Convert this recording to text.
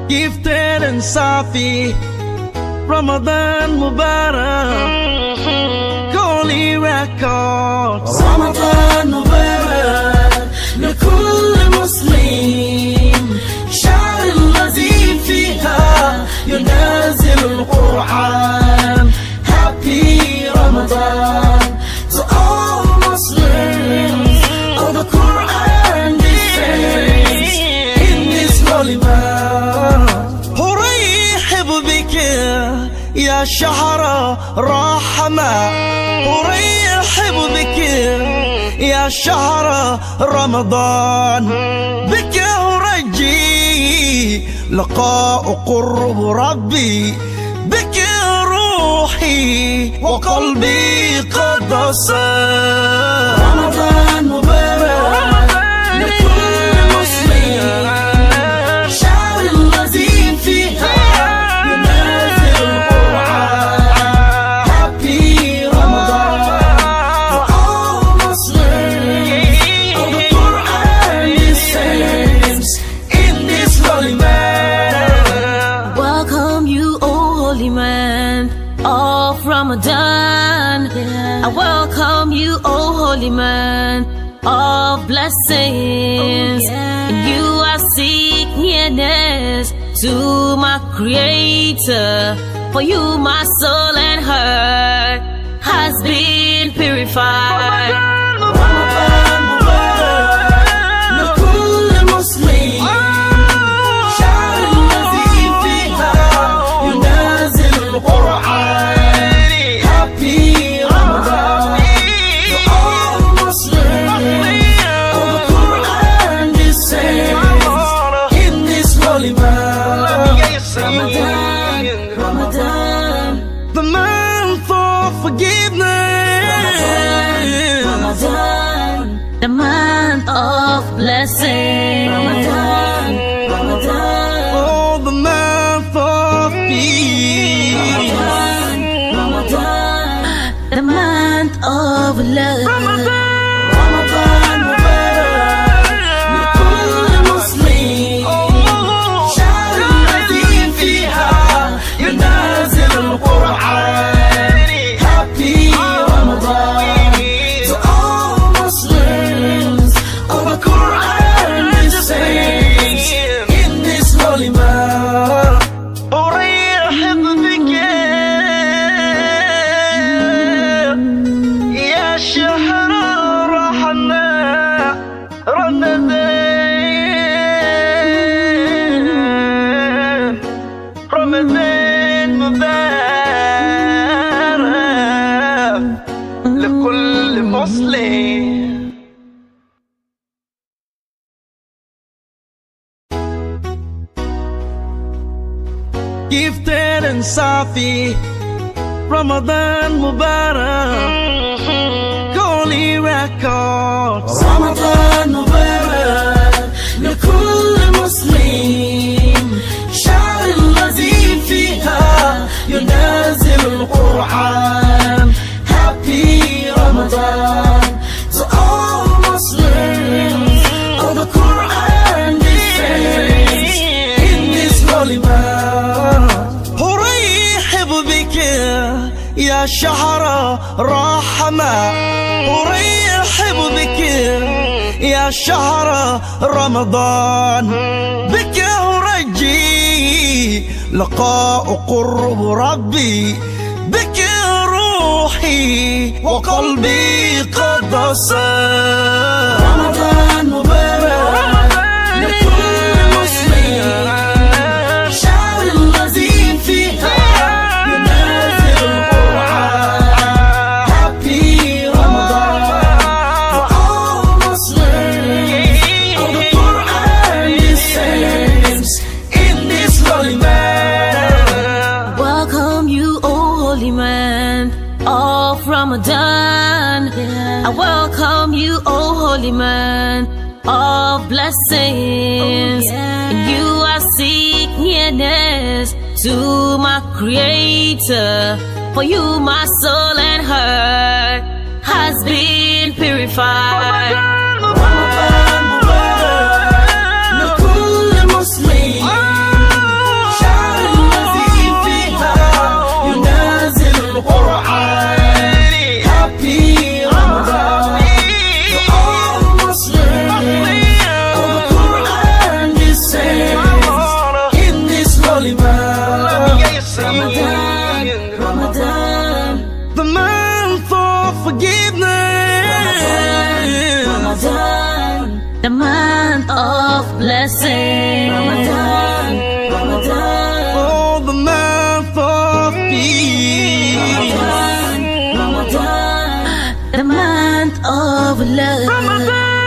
gifted and Safi, Ramadan Mubarak, Holy Records. رمضان مبارك لكل مسلم، شهر الذي فيها ينزل القرآن. Happy Ramadan to all Muslims. All the Quran descends in this holy month. أرحب بك يا شهر رحمة، أرحب بك يا شهر رمضان، بك أرجي لقاء قرب ربي، بك روحي وقلبي قد صار. رمضان مبارك لكل مسلم، شهر الذي فيها ينزل القرآن. Happy Ramadan to all Muslims. All the Quran descends in this holy month. Welcome you, O holy man of Ramadan. I welcome you, O holy man of blessings. And you are seek nearness to my Creator. For you, my soul and heart has been purified. رمضان مبارك لكل مسلم، شهر الذي فيها ينزل القرآن. Happy Ramadan to all Muslims. All the Quran descends in this holy month. Ramadan, Ramadan, The month of forgiveness, Ramadan, The month of blessings. Ramadan, Ramadan, oh, the month of peace. Ramadan, Ramadan. The month of love. رمضان مبارك لكل مسلم، شهر الذي فيها ينزل القرآن. Happy Ramadan to all Muslims. All the Quran descends in this holy month. أرحب بك يا شهر رحمة، رمضان، رمضان مبارك لكل مسلم. gifted and Safi, Ramadan Mubarak, Holy Records. رمضان مبارك لكل مسلم، شهر الذي فيها ينزل القرآن. Happy Ramadan to all Muslims. All the Quran descends in this holy month. أرحب بك يا شهر رحمة، أرحب بك يا شهر رمضان، بك أرجي لقاء قرب ربي، بك روحي وقلبي قد صار. رمضان مبارك لكل مسلم، شهر الذي فيها ينزل القرآن. Happy Ramadan to all Muslims. All the Quran descends in this holy month. Welcome you, O holy man of Ramadan. I welcome you, O holy man of blessings. And you are seek nearness to my Creator. For you, my soul and heart has been purified. رمضان مبارك لكل مسلم، Ramadan, the month of blessing. Ramadan, Ramadan, Oh, the month of peace. Ramadan, the month of love.